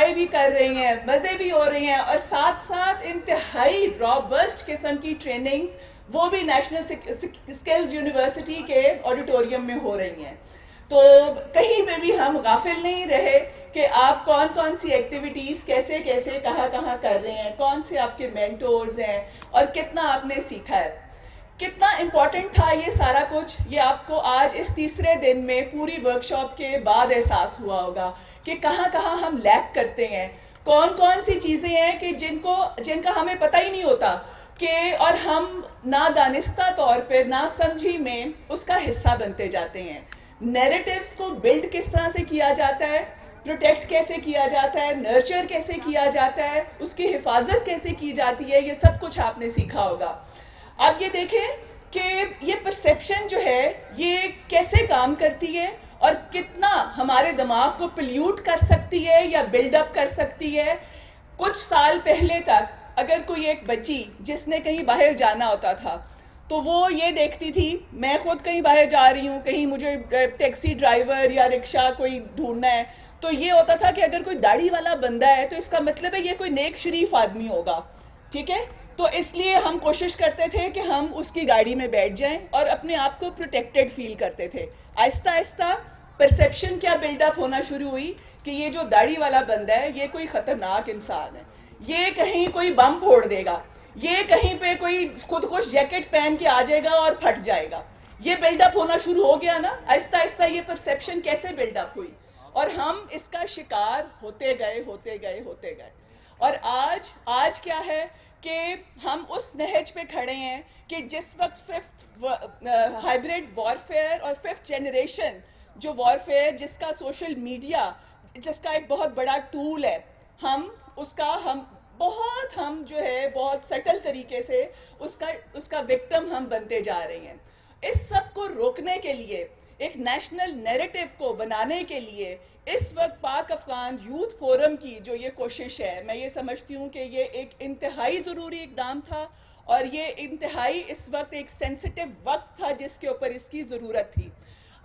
Enjoy بھی کر رہی ہیں, مزے بھی ہو رہے ہیں, اور ساتھ ساتھ انتہائی رابسٹ قسم کی ٹریننگز وہ بھی نیشنل اسکلز یونیورسٹی کے آڈیٹوریم میں ہو رہی ہیں. تو کہیں پہ بھی ہم غافل نہیں رہے کہ آپ کون کون سی ایکٹیویٹیز کیسے کیسے کہاں کہاں کر رہے ہیں, کون سے آپ کے مینٹورز ہیں, اور کتنا آپ نے سیکھا ہے. کتنا امپورٹنٹ تھا یہ سارا کچھ, یہ آپ کو آج اس تیسرے دن میں پوری ورکشاپ کے بعد احساس ہوا ہوگا کہ کہاں کہاں ہم لیک کرتے ہیں, کون کون سی چیزیں ہیں کہ جن کا ہمیں پتہ ہی نہیں ہوتا کہ, اور ہم نادانستہ طور پہ نا سمجھی میں اس کا حصہ بنتے جاتے ہیں. نیریٹیوز کو بلڈ کس طرح سے کیا جاتا ہے, پروٹیکٹ کیسے کیا جاتا ہے, نرچر کیسے کیا جاتا ہے, اس کی حفاظت کیسے کی جاتی ہے, یہ سب کچھ آپ نے سیکھا ہوگا. اب یہ دیکھیں کہ یہ پرسیپشن جو ہے یہ کیسے کام کرتی ہے اور کتنا ہمارے دماغ کو پلیوٹ کر سکتی ہے یا بلڈ اپ کر سکتی ہے. کچھ سال پہلے تک اگر کوئی ایک بچی جس نے کہیں باہر جانا ہوتا تھا تو وہ یہ دیکھتی تھی, میں خود کہیں باہر جا رہی ہوں, کہیں مجھے ٹیکسی ڈرائیور یا رکشہ کوئی ڈھونڈنا ہے, تو یہ ہوتا تھا کہ اگر کوئی داڑھی والا بندہ ہے تو اس کا مطلب ہے یہ کوئی نیک شریف آدمی ہوگا, ٹھیک ہے. تو اس لیے ہم کوشش کرتے تھے کہ ہم اس کی گاڑی میں بیٹھ جائیں اور اپنے آپ کو پروٹیکٹڈ فیل کرتے تھے. آہستہ آہستہ پرسیپشن کیا بلڈ اپ ہونا شروع ہوئی کہ یہ جو داڑھی والا بندہ ہے یہ کوئی خطرناک انسان ہے, یہ کہیں کوئی بم پھوڑ دے گا, یہ کہیں پہ کوئی خود کش جیکٹ پہن کے آ جائے گا اور پھٹ جائے گا. یہ بلڈ اپ ہونا شروع ہو گیا نا, آہستہ آہستہ یہ پرسیپشن کیسے بلڈ اپ ہوئی, اور ہم اس کا شکار ہوتے گئے ہوتے گئے ہوتے گئے. اور آج کیا ہے کہ ہم اس نہج پہ کھڑے ہیں کہ جس وقت ففتھ ہائبریڈ وارفیئر اور ففتھ جنریشن جو وارفیئر جس کا سوشل میڈیا جس کا ایک بہت بڑا ٹول ہے, ہم جو ہے بہت سٹل طریقے سے اس کا وکٹم ہم بنتے جا رہے ہیں. اس سب کو روکنے کے لیے, ایک نیشنل نیریٹو کو بنانے کے لیے اس وقت پاک افغان یوتھ فورم کی جو یہ کوشش ہے, میں یہ سمجھتی ہوں کہ یہ ایک انتہائی ضروری اقدام تھا, اور یہ انتہائی اس وقت ایک سینسٹیو وقت تھا جس کے اوپر اس کی ضرورت تھی.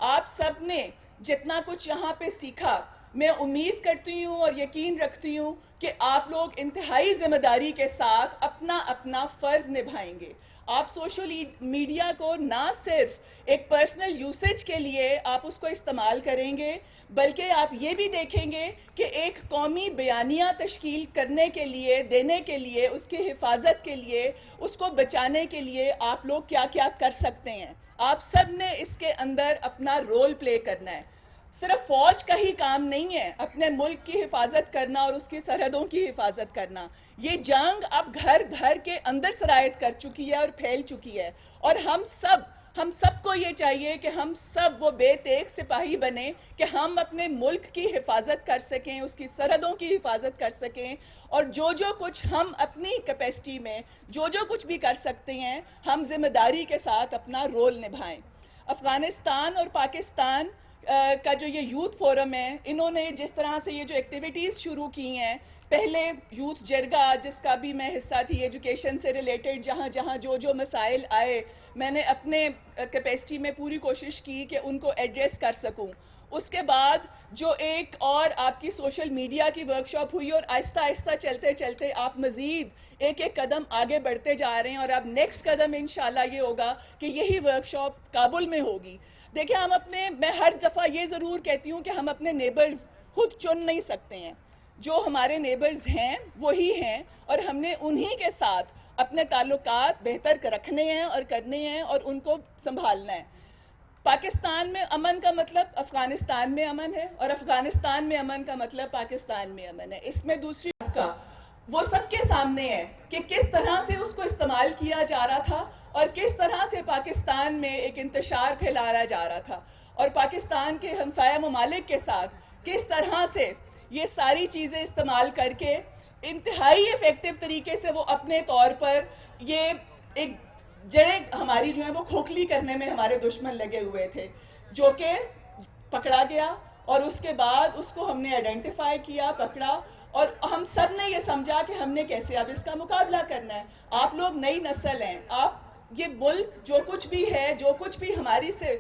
آپ سب نے جتنا کچھ یہاں پہ سیکھا, میں امید کرتی ہوں اور یقین رکھتی ہوں کہ آپ لوگ انتہائی ذمہ داری کے ساتھ اپنا اپنا فرض نبھائیں گے. آپ سوشل میڈیا کو نہ صرف ایک پرسنل یوسیج کے لیے آپ اس کو استعمال کریں گے, بلکہ آپ یہ بھی دیکھیں گے کہ ایک قومی بیانیہ تشکیل کرنے کے لیے, دینے کے لیے, اس کی حفاظت کے لیے, اس کو بچانے کے لیے آپ لوگ کیا کیا کر سکتے ہیں. آپ سب نے اس کے اندر اپنا رول پلے کرنا ہے. صرف فوج کا ہی کام نہیں ہے اپنے ملک کی حفاظت کرنا اور اس کی سرحدوں کی حفاظت کرنا. یہ جنگ اب گھر گھر کے اندر سرایت کر چکی ہے اور پھیل چکی ہے, اور ہم سب کو یہ چاہیے کہ ہم سب وہ بے تیغ سپاہی بنیں کہ ہم اپنے ملک کی حفاظت کر سکیں, اس کی سرحدوں کی حفاظت کر سکیں, اور جو کچھ ہم اپنی کیپیسٹی میں جو کچھ بھی کر سکتے ہیں ہم ذمہ داری کے ساتھ اپنا رول نبھائیں. افغانستان اور پاکستان کا جو یہ یوتھ فورم ہے, انہوں نے جس طرح سے یہ جو ایکٹیویٹیز شروع کی ہیں, پہلے یوتھ جرگہ جس کا بھی میں حصہ تھی, ایجوکیشن سے ریلیٹڈ جہاں جو مسائل آئے میں نے اپنے کیپیسٹی میں پوری کوشش کی کہ ان کو ایڈریس کر سکوں. اس کے بعد جو ایک اور آپ کی سوشل میڈیا کی ورکشاپ ہوئی, اور آہستہ آہستہ چلتے چلتے آپ مزید ایک ایک قدم آگے بڑھتے جا رہے ہیں, اور اب نیکسٹ قدم انشاءاللہ یہ ہوگا کہ یہی ورکشاپ کابل میں ہوگی. دیکھیں میں ہر دفعہ یہ ضرور کہتی ہوں کہ ہم اپنے نیبرز خود چن نہیں سکتے ہیں, جو ہمارے نیبرز ہیں وہی ہیں, اور ہم نے انہی کے ساتھ اپنے تعلقات بہتر رکھنے ہیں اور کرنے ہیں اور ان کو سنبھالنا ہے. پاکستان میں امن کا مطلب افغانستان میں امن ہے, اور افغانستان میں امن کا مطلب پاکستان میں امن ہے. اس میں دوسری کا وہ سب کے سامنے ہے کہ کس طرح سے اس کو استعمال کیا جا رہا تھا, اور کس طرح سے پاکستان میں ایک انتشار پھیلایا جا رہا تھا, اور پاکستان کے ہمسایہ ممالک کے ساتھ کس طرح سے یہ ساری چیزیں استعمال کر کے انتہائی ایفیکٹو طریقے سے وہ اپنے طور پر یہ ایک جڑیں ہماری جو ہیں وہ کھوکھلی کرنے میں ہمارے دشمن لگے ہوئے تھے, جو کہ پکڑا گیا, اور اس کے بعد اس کو ہم نے آئیڈینٹیفائی کیا, پکڑا, اور ہم سب نے یہ سمجھا کہ ہم نے کیسے اب اس کا مقابلہ کرنا ہے. آپ لوگ نئی نسل ہیں, آپ یہ ملک جو کچھ بھی ہے, جو کچھ بھی ہماری سے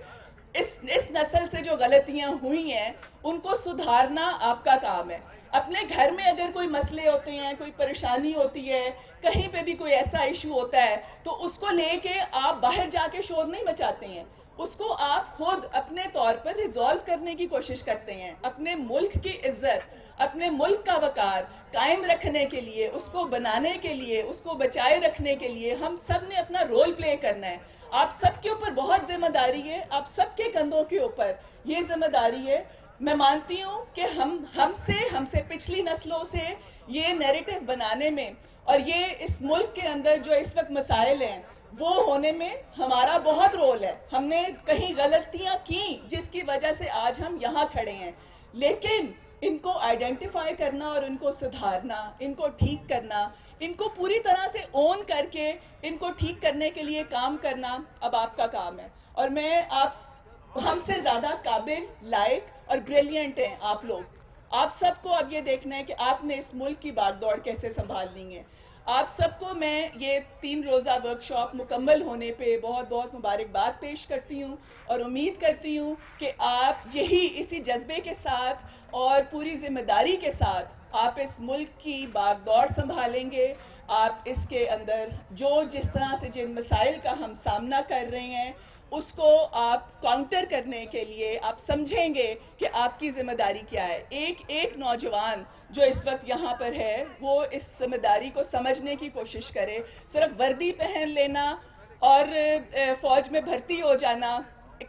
اس نسل سے جو غلطیاں ہوئی ہیں ان کو سدھارنا آپ کا کام ہے. اپنے گھر میں اگر کوئی مسئلے ہوتے ہیں, کوئی پریشانی ہوتی ہے, کہیں پہ بھی کوئی ایسا ایشو ہوتا ہے, تو اس کو لے کے آپ باہر جا کے شور نہیں مچاتے ہیں, اس کو آپ خود اپنے طور پر ریزالو کرنے کی کوشش کرتے ہیں. اپنے ملک کی عزت, اپنے ملک کا وقار قائم رکھنے کے لیے, اس کو بنانے کے لیے, اس کو بچائے رکھنے کے لیے ہم سب نے اپنا رول پلے کرنا ہے. آپ سب کے اوپر بہت ذمہ داری ہے, آپ سب کے کندھوں کے اوپر یہ ذمہ داری ہے. میں مانتی ہوں کہ ہم سے پچھلی نسلوں سے یہ نیریٹو بنانے میں اور یہ اس ملک کے اندر جو اس وقت مسائل ہیں وہ ہونے میں ہمارا بہت رول ہے. ہم نے کہیں غلطیاں کی جس کی وجہ سے آج ہم یہاں کھڑے ہیں, لیکن ان کو آئیڈینٹیفائی کرنا اور ان کو سدھارنا, ان کو ٹھیک کرنا, ان کو پوری طرح سے اون کر کے ان کو ٹھیک کرنے کے لیے کام کرنا اب آپ کا کام ہے. اور میں ہم سے زیادہ قابل, لائق اور بریلینٹ ہیں آپ لوگ. آپ سب کو اب یہ دیکھنا ہے کہ آپ نے اس ملک کی باغ دوڑ کیسے سنبھالنی ہے. آپ سب کو میں یہ 3 روزہ ورکشاپ مکمل ہونے پہ بہت بہت مبارکباد پیش کرتی ہوں, اور امید کرتی ہوں کہ آپ اسی جذبے کے ساتھ اور پوری ذمہ داری کے ساتھ آپ اس ملک کی باغ دوڑ سنبھالیں گے. آپ اس کے اندر جس طرح سے جن مسائل کا ہم سامنا کر رہے ہیں اس کو آپ کاؤنٹر کرنے کے لیے آپ سمجھیں گے کہ آپ کی ذمہ داری کیا ہے. ایک نوجوان جو اس وقت یہاں پر ہے وہ اس ذمہ داری کو سمجھنے کی کوشش کرے. صرف وردی پہن لینا اور فوج میں بھرتی ہو جانا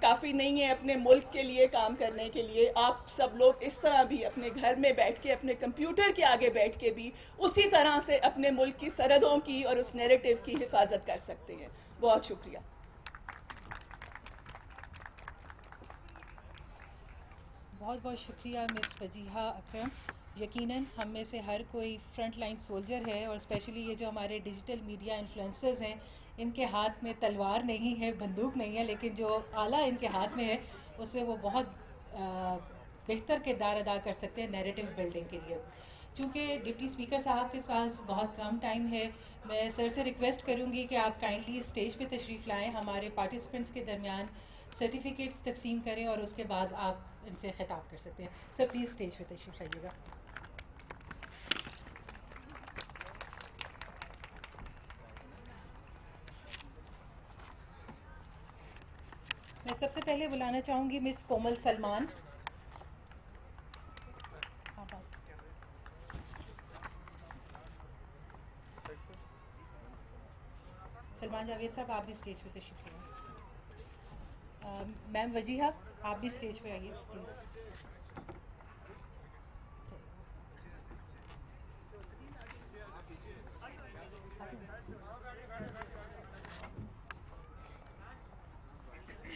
کافی نہیں ہے اپنے ملک کے لیے کام کرنے کے لیے. آپ سب لوگ اس طرح بھی اپنے گھر میں بیٹھ کے, اپنے کمپیوٹر کے آگے بیٹھ کے بھی اسی طرح سے اپنے ملک کی سرحدوں کی اور اس نیریٹو کی حفاظت کر سکتے ہیں. بہت شکریہ. بہت بہت شکریہ مس وجیہہ اکرم. یقیناً ہم میں سے ہر کوئی فرنٹ لائن سولجر ہے, اور اسپیشلی یہ جو ہمارے ڈیجیٹل میڈیا انفلوئنسرز ہیں ان کے ہاتھ میں تلوار نہیں ہے, بندوق نہیں ہے, لیکن جو آلہ ان کے ہاتھ میں ہے اس سے وہ بہت بہتر کردار ادا کر سکتے ہیں نیریٹو بلڈنگ کے لیے. چونکہ ڈپٹی اسپیکر صاحب کے پاس بہت کم ٹائم ہے, میں سر سے ریکویسٹ کروں گی کہ آپ کائنڈلی اسٹیج پہ تشریف لائیں, ہمارے پارٹیسپینٹس کے درمیان سرٹیفکیٹس تقسیم کریں اور اس کے بعد آپ ان سے خطاب کر سکتے ہیں. سر پلیز اسٹیج پہ تشریف لائیے گا. میں سب سے پہلے بلانا چاہوں گی مس کومل سلمان. سلمان جاوید صاحب آپ بھی اسٹیج پہ تشریف لائیں. میم وجیہہ آپ بھی اسٹیج پہ آئیے پلیز.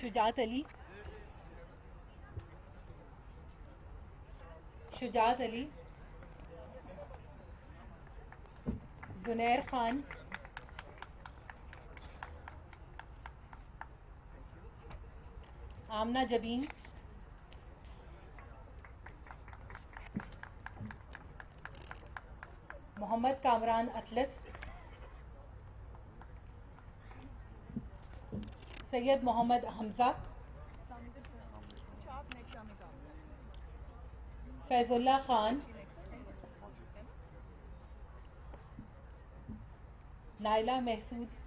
شجاعت علی. شجاعت علی. زنیر خان. آمنہ جبین. محمد کامران اطلس. سید محمد حمزہ. فیض اللہ خان. نائلہ محسود.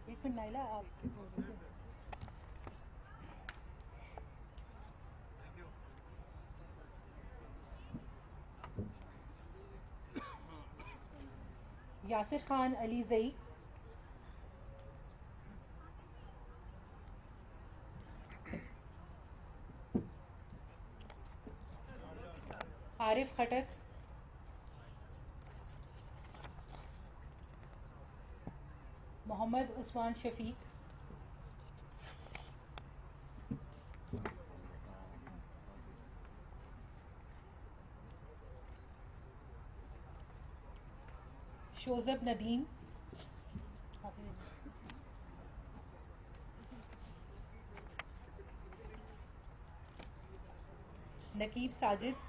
ایک منٹ نائلہ آپ یاسر خان علی زئی. عارف خٹک. محمد عثمان شفیق. شوذب ندیم. نقیب ساجد.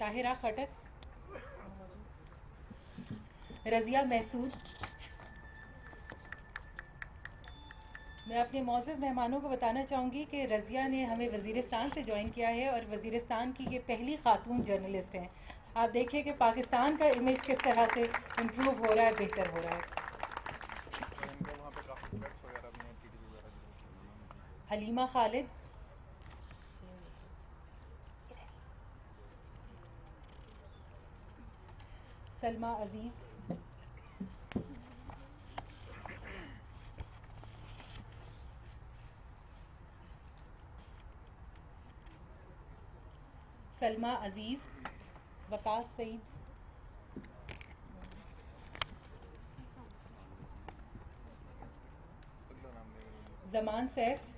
طاہرہ خٹک, رضیہ محسود. میں اپنے معزز مہمانوں کو بتانا چاہوں گی کہ رضیہ نے ہمیں وزیرستان سے جوائن کیا ہے اور وزیرستان کی یہ پہلی خاتون جرنلسٹ ہیں. آپ دیکھیں کہ پاکستان کا امیج کس طرح سے امپروو ہو رہا ہے, بہتر ہو رہا ہے. حلیمہ خالد, سلمہ عزیز, سلمہ عزیز, وقاص سعید, زمان سیف,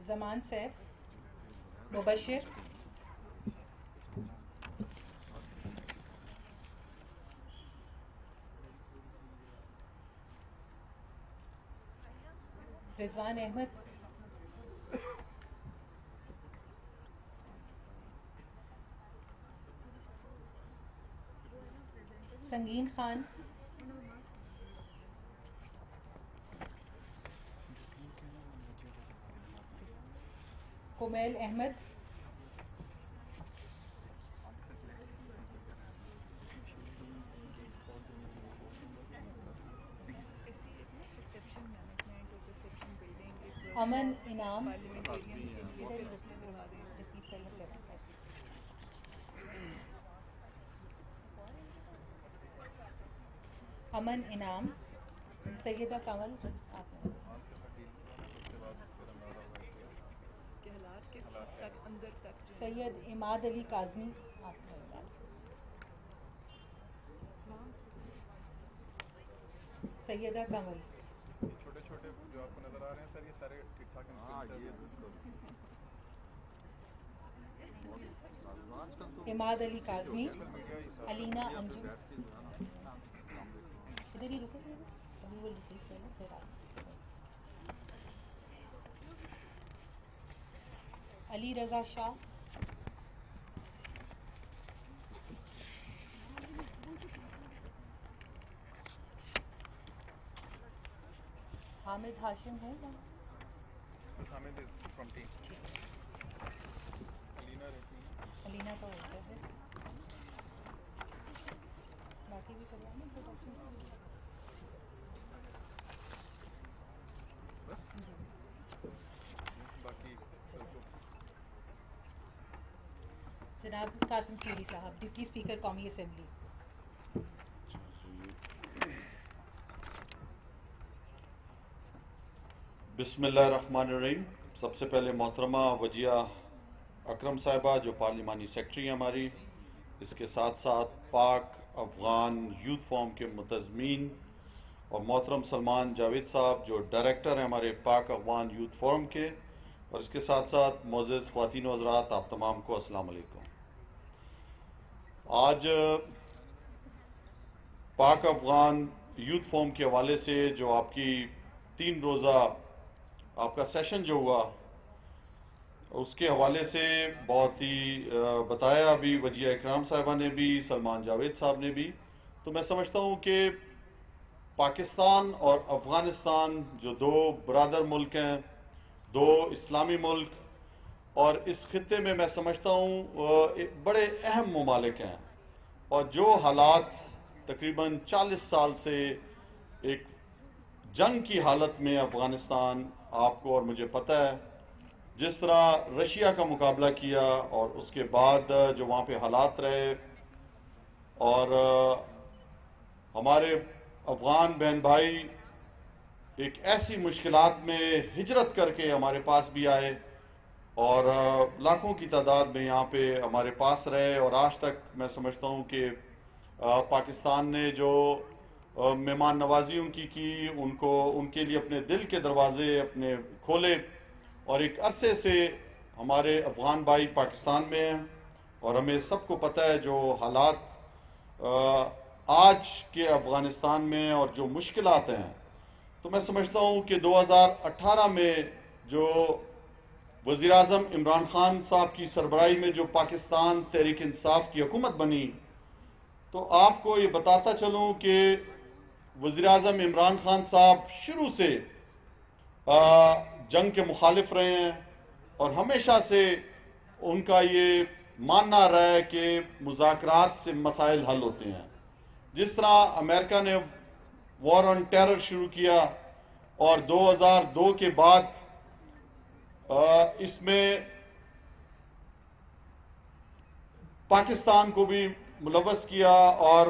زمان سیف, مبشر, رضوان احمد, سنگین خان, کمیل احمد, امن انعام, امن انعام, سیدہ کمل, سید عماد علی کاظمی, سیدہ کمل, چھوٹے چھوٹے جو آپ کو نظر آ رہے ہیں سر یہ سارے ٹھیک ٹھاک عماد علی کاظمی, علینا انجم, ادھر ہی رکو, ابھی وہ ریسیو کر لیں پھر آپ. علی رضا شاہ, حامد ہاشم ہے, حامد از فرام ٹیم, علینا رہتی ہیں, علینا کا ہوتا ہے, باقی بھی کروانا انٹروڈکشن. بس باقی سر کو جناب قاسم سیری صاحب, ڈپٹی اسپیکر قومی اسمبلی. بسم اللہ الرحمن الرحیم. سب سے پہلے محترمہ وجیہ اکرم صاحبہ جو پارلیمانی سیکرٹری ہیں ہماری, اس کے ساتھ ساتھ پاک افغان یوتھ فورم کے منتظمین, اور محترم سلمان جاوید صاحب جو ڈائریکٹر ہیں ہمارے پاک افغان یوتھ فورم کے, اور اس کے ساتھ ساتھ معزز خواتین و حضرات آپ تمام کو السلام علیکم. آج پاک افغان یوتھ فورم کے حوالے سے جو آپ کی 3 روزہ آپ کا سیشن جو ہوا, اس کے حوالے سے بہت ہی بتایا ابھی وجیہ اکرام صاحبہ نے بھی, سلمان جاوید صاحب نے بھی. تو میں سمجھتا ہوں کہ پاکستان اور افغانستان جو 2 برادر ملک ہیں, 2 اسلامی ملک, اور اس خطے میں میں سمجھتا ہوں بڑے اہم ممالک ہیں, اور جو حالات تقریباً 40 سال سے ایک جنگ کی حالت میں افغانستان, آپ کو اور مجھے پتہ ہے جس طرح رشیا کا مقابلہ کیا, اور اس کے بعد جو وہاں پہ حالات رہے, اور ہمارے افغان بہن بھائی ایک ایسی مشکلات میں ہجرت کر کے ہمارے پاس بھی آئے, اور لاکھوں کی تعداد میں یہاں پہ ہمارے پاس رہے, اور آج تک میں سمجھتا ہوں کہ پاکستان نے جو مہمان نوازی ان کی ان کے لیے اپنے دل کے دروازے اپنے کھولے, اور ایک عرصے سے ہمارے افغان بھائی پاکستان میں ہیں, اور ہمیں سب کو پتہ ہے جو حالات آج کے افغانستان میں اور جو مشکلات ہیں، تو میں سمجھتا ہوں کہ 2018 میں جو وزیر اعظم عمران خان صاحب کی سربراہی میں جو پاکستان تحریک انصاف کی حکومت بنی، تو آپ کو یہ بتاتا چلوں کہ وزیر اعظم عمران خان صاحب شروع سے جنگ کے مخالف رہے ہیں، اور ہمیشہ سے ان کا یہ ماننا رہا ہے کہ مذاکرات سے مسائل حل ہوتے ہیں. جس طرح امریکہ نے وار آن ٹیرر شروع کیا اور 2002 کے بعد اس میں پاکستان کو بھی ملوث کیا، اور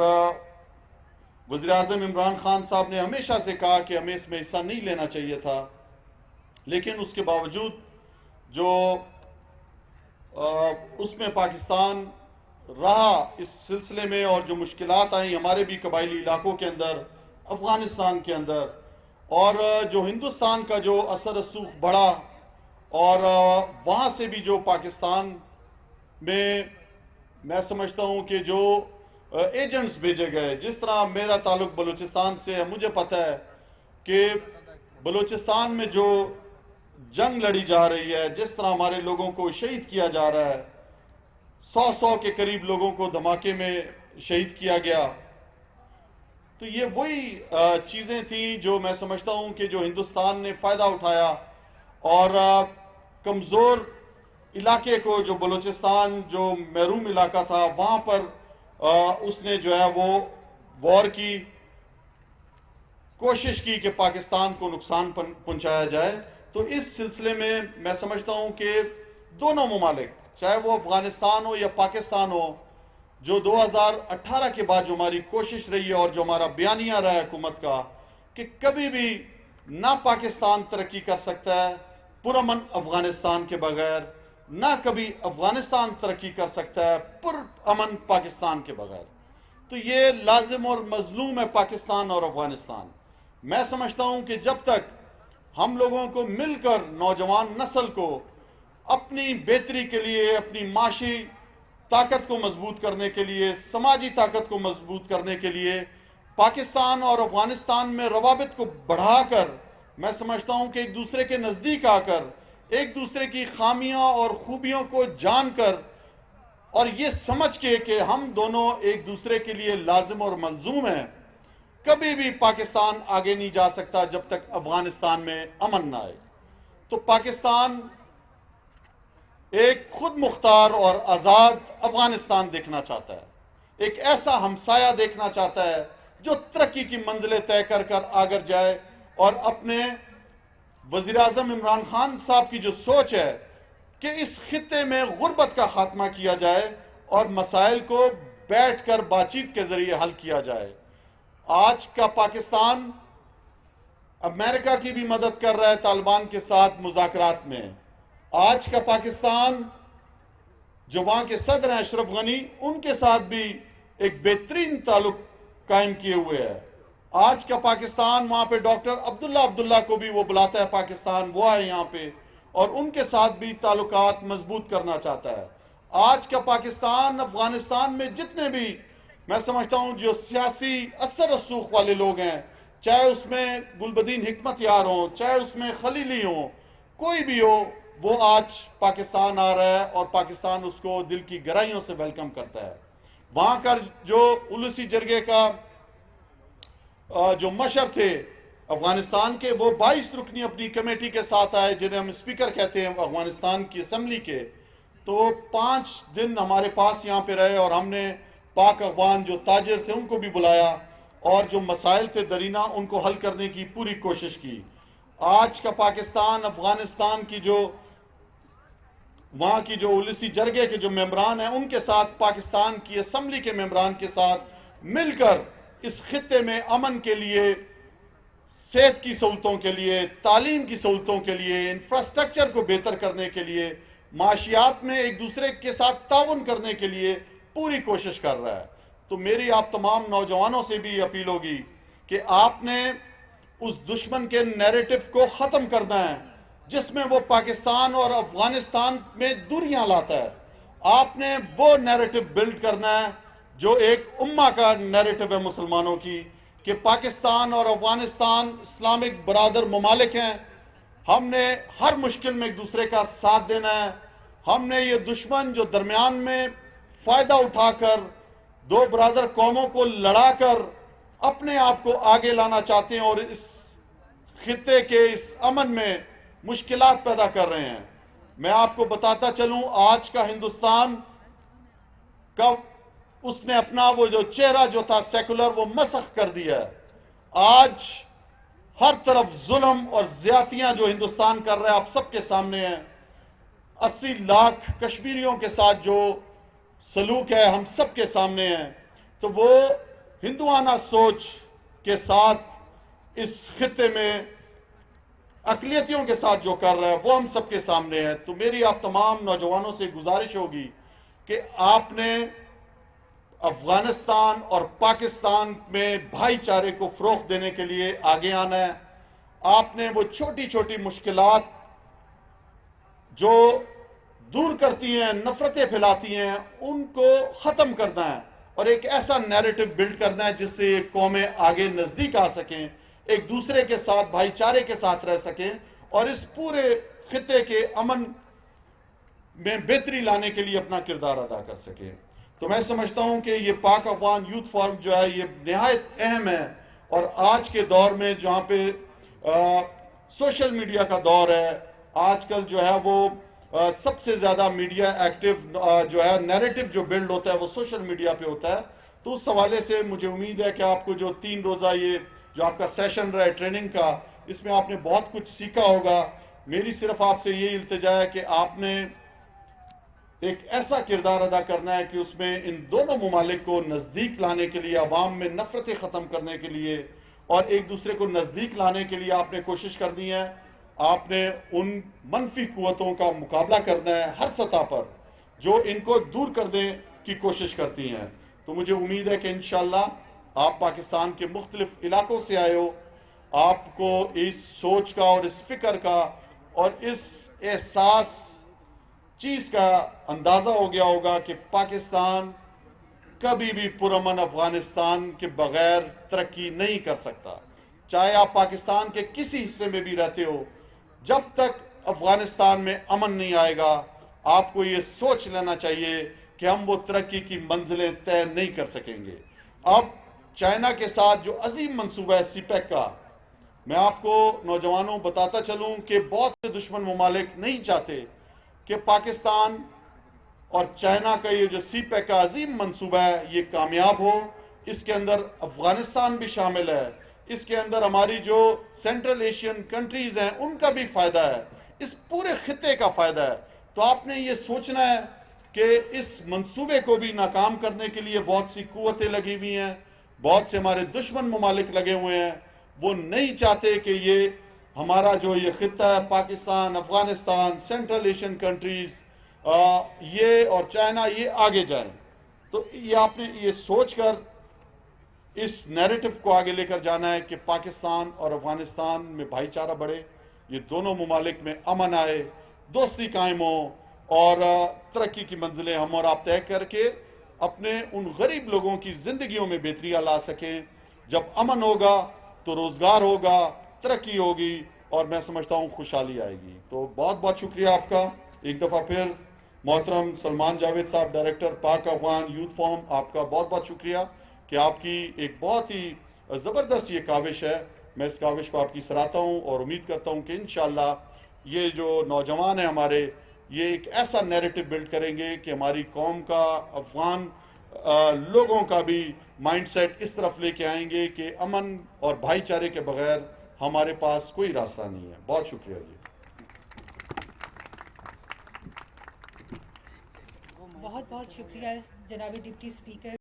وزیر اعظم عمران خان صاحب نے ہمیشہ سے کہا کہ ہمیں اس میں حصہ نہیں لینا چاہیے تھا، لیکن اس کے باوجود جو اس میں پاکستان رہا اس سلسلے میں، اور جو مشکلات آئیں ہمارے بھی قبائلی علاقوں کے اندر، افغانستان کے اندر، اور جو ہندوستان کا جو اثر رسوخ بڑھا، اور وہاں سے بھی جو پاکستان میں سمجھتا ہوں کہ جو ایجنٹس بھیجے گئے، جس طرح میرا تعلق بلوچستان سے ہے، مجھے پتہ ہے کہ بلوچستان میں جو جنگ لڑی جا رہی ہے، جس طرح ہمارے لوگوں کو شہید کیا جا رہا ہے، 100 کے قریب لوگوں کو دھماکے میں شہید کیا گیا، تو یہ وہی چیزیں تھیں جو میں سمجھتا ہوں کہ جو ہندوستان نے فائدہ اٹھایا، اور کمزور علاقے کو، جو بلوچستان جو محروم علاقہ تھا، وہاں پر اس نے جو ہے وہ وار کی کوشش کی کہ پاکستان کو نقصان پہنچایا جائے. تو اس سلسلے میں سمجھتا ہوں کہ دونوں ممالک، چاہے وہ افغانستان ہو یا پاکستان ہو، جو 2018 کے بعد جو ہماری کوشش رہی ہے اور جو ہمارا بیانیہ رہا ہے حکومت کا، کہ کبھی بھی نہ پاکستان ترقی کر سکتا ہے پرامن افغانستان کے بغیر، نہ کبھی افغانستان ترقی کر سکتا ہے پرامن پاکستان کے بغیر. تو یہ لازم اور مظلوم ہے پاکستان اور افغانستان. میں سمجھتا ہوں کہ جب تک ہم لوگوں کو مل کر نوجوان نسل کو اپنی بہتری کے لیے، اپنی معاشی طاقت کو مضبوط کرنے کے لیے، سماجی طاقت کو مضبوط کرنے کے لیے، پاکستان اور افغانستان میں روابط کو بڑھا کر، میں سمجھتا ہوں کہ ایک دوسرے کے نزدیک آ کر، ایک دوسرے کی خامیاں اور خوبیوں کو جان کر، اور یہ سمجھ کے کہ ہم دونوں ایک دوسرے کے لیے لازم اور ملزوم ہیں، کبھی بھی پاکستان آگے نہیں جا سکتا جب تک افغانستان میں امن نہ آئے. تو پاکستان ایک خود مختار اور آزاد افغانستان دیکھنا چاہتا ہے، ایک ایسا ہمسایہ دیکھنا چاہتا ہے جو ترقی کی منزلیں طے کر کر آگر جائے، اور اپنے وزیر اعظم عمران خان صاحب کی جو سوچ ہے کہ اس خطے میں غربت کا خاتمہ کیا جائے اور مسائل کو بیٹھ کر بات چیت کے ذریعے حل کیا جائے. آج کا پاکستان امریکہ کی بھی مدد کر رہا ہے طالبان کے ساتھ مذاکرات میں. آج کا پاکستان جو وہاں کے صدر ہیں اشرف غنی، ان کے ساتھ بھی ایک بہترین تعلق قائم کیے ہوئے ہے. آج کا پاکستان وہاں پہ ڈاکٹر عبداللہ کو بھی وہ بلاتا ہے پاکستان، وہ آئے یہاں پہ، اور ان کے ساتھ بھی تعلقات مضبوط کرنا چاہتا ہے. آج کا پاکستان افغانستان میں جتنے بھی میں سمجھتا ہوں جو سیاسی اثر رسوخ والے لوگ ہیں، چاہے اس میں گلبدین حکمت یار ہوں، چاہے اس میں خلیلی ہوں، کوئی بھی ہو، وہ آج پاکستان آ رہا ہے اور پاکستان اس کو دل کی گہرائیوں سے ویلکم کرتا ہے. وہاں کا جو اولسی جرگے کا جو مشر تھے افغانستان کے، وہ 22 رکنی اپنی کمیٹی کے ساتھ آئے، جنہیں ہم اسپیکر کہتے ہیں افغانستان کی اسمبلی کے. تو 5 دن ہمارے پاس یہاں پہ رہے، اور ہم نے پاک افغان جو تاجر تھے ان کو بھی بلایا، اور جو مسائل تھے درینہ ان کو حل کرنے کی پوری کوشش کی. آج کا پاکستان افغانستان کی جو وہاں کی جو اولسی جرگے کے جو ممبران ہیں، ان کے ساتھ پاکستان کی اسمبلی کے ممبران کے ساتھ مل کر اس خطے میں امن کے لیے، صحت کی سہولتوں کے لیے، تعلیم کی سہولتوں کے لیے، انفراسٹرکچر کو بہتر کرنے کے لیے، معاشیات میں ایک دوسرے کے ساتھ تعاون کرنے کے لیے پوری کوشش کر رہا ہے. تو میری آپ تمام نوجوانوں سے بھی اپیل ہوگی کہ آپ نے اس دشمن کے نیریٹو کو ختم کرنا ہے جس میں وہ پاکستان اور افغانستان میں دوریاں لاتا ہے، آپ نے وہ نیریٹو بلڈ کرنا ہے جو ایک امہ کا نیریٹو ہے مسلمانوں کی، کہ پاکستان اور افغانستان اسلامک برادر ممالک ہیں، ہم نے ہر مشکل میں ایک دوسرے کا ساتھ دینا ہے. ہم نے یہ دشمن جو درمیان میں فائدہ اٹھا کر دو برادر قوموں کو لڑا کر اپنے آپ کو آگے لانا چاہتے ہیں اور اس خطے کے اس امن میں مشکلات پیدا کر رہے ہیں. میں آپ کو بتاتا چلوں، آج کا ہندوستان کا اس نے اپنا وہ جو چہرہ جو تھا سیکولر وہ مسخ کر دیا ہے. آج ہر طرف ظلم اور زیادتیاں جو ہندوستان کر رہا ہے آپ سب کے سامنے ہیں. 80 لاکھ کشمیریوں کے ساتھ جو سلوک ہے ہم سب کے سامنے ہیں. تو وہ ہندوانہ سوچ کے ساتھ اس خطے میں اقلیتیوں کے ساتھ جو کر رہا ہے وہ ہم سب کے سامنے ہے. تو میری آپ تمام نوجوانوں سے گزارش ہوگی کہ آپ نے افغانستان اور پاکستان میں بھائی چارے کو فروغ دینے کے لیے آگے آنا ہے. آپ نے وہ چھوٹی چھوٹی مشکلات جو دور کرتی ہیں، نفرتیں پھیلاتی ہیں، ان کو ختم کرنا ہے اور ایک ایسا نیریٹو بلڈ کرنا ہے جس سے یہ قومیں آگے نزدیک آ سکیں، ایک دوسرے کے ساتھ بھائی چارے کے ساتھ رہ سکیں اور اس پورے خطے کے امن میں بہتری لانے کے لیے اپنا کردار ادا کر سکیں. تو میں سمجھتا ہوں کہ یہ پاک افغان یوتھ فورم جو ہے یہ نہایت اہم ہے. اور آج کے دور میں جہاں پہ سوشل میڈیا کا دور ہے، آج کل جو ہے وہ سب سے زیادہ میڈیا ایکٹیو جو ہے نیریٹو جو بلڈ ہوتا ہے وہ سوشل میڈیا پہ ہوتا ہے. تو اس حوالے سے مجھے امید ہے کہ آپ کو جو 3 روزہ یہ جو آپ کا سیشن رہا ہے ٹریننگ کا، اس میں آپ نے بہت کچھ سیکھا ہوگا. میری صرف آپ سے یہ التجا ہے کہ آپ نے ایک ایسا کردار ادا کرنا ہے کہ اس میں ان دونوں ممالک کو نزدیک لانے کے لیے، عوام میں نفرتیں ختم کرنے کے لیے اور ایک دوسرے کو نزدیک لانے کے لیے آپ نے کوشش کرنی ہے. آپ نے ان منفی قوتوں کا مقابلہ کرنا ہے ہر سطح پر جو ان کو دور کرنے کی کوشش کرتی ہیں. تو مجھے امید ہے کہ انشاءاللہ آپ پاکستان کے مختلف علاقوں سے آئے ہو، آپ کو اس سوچ کا اور اس فکر کا اور اس احساس چیز کا اندازہ ہو گیا ہوگا کہ پاکستان کبھی بھی پرامن افغانستان کے بغیر ترقی نہیں کر سکتا. چاہے آپ پاکستان کے کسی حصے میں بھی رہتے ہو، جب تک افغانستان میں امن نہیں آئے گا آپ کو یہ سوچ لینا چاہیے کہ ہم وہ ترقی کی منزلیں طے نہیں کر سکیں گے. اب چائنا کے ساتھ جو عظیم منصوبہ ہے سی پیک کا، میں آپ کو نوجوانوں بتاتا چلوں کہ بہت سے دشمن ممالک نہیں چاہتے کہ پاکستان اور چائنا کا یہ جو سی پیک کا عظیم منصوبہ ہے یہ کامیاب ہو. اس کے اندر افغانستان بھی شامل ہے، اس کے اندر ہماری جو سینٹرل ایشین کنٹریز ہیں ان کا بھی فائدہ ہے، اس پورے خطے کا فائدہ ہے. تو آپ نے یہ سوچنا ہے کہ اس منصوبے کو بھی ناکام کرنے کے لیے بہت سی قوتیں لگی ہوئی ہیں، بہت سے ہمارے دشمن ممالک لگے ہوئے ہیں. وہ نہیں چاہتے کہ یہ ہمارا جو یہ خطہ ہے Pakistan, Afghanistan, central Asian countries یہ اور چائنا یہ آگے جائیں. تو یہ آپ نے یہ سوچ کر اس نیریٹو کو آگے لے کر جانا ہے کہ پاکستان اور افغانستان میں بھائی چارہ بڑھے، یہ دونوں ممالک میں امن آئے، دوستی قائم ہو اور ترقی کی منزلیں ہم اور آپ طے کر کے اپنے ان غریب لوگوں کی زندگیوں میں بہتریاں لا سکیں. جب امن ہوگا تو روزگار ہوگا، ترقی ہوگی اور میں سمجھتا ہوں خوشحالی آئے گی. تو بہت بہت شکریہ آپ کا ایک دفعہ پھر. محترم سلمان جاوید صاحب، director Pak Afghan youth forum, آپ کا بہت بہت شکریہ کہ آپ کی ایک بہت ہی زبردست یہ کاوش ہے. میں اس کاوش کو آپ کی سراہتا ہوں اور امید کرتا ہوں کہ انشاءاللہ یہ جو نوجوان ہیں ہمارے یہ ایک ایسا نیریٹو بلڈ کریں گے کہ ہماری قوم کا، افغان لوگوں کا بھی مائنڈ سیٹ اس طرف لے کے آئیں گے کہ امن اور بھائی چارے کے بغیر ہمارے پاس کوئی راستہ نہیں ہے. بہت شکریہ جی. بہت بہت شکریہ جناب ڈپٹی اسپیکر.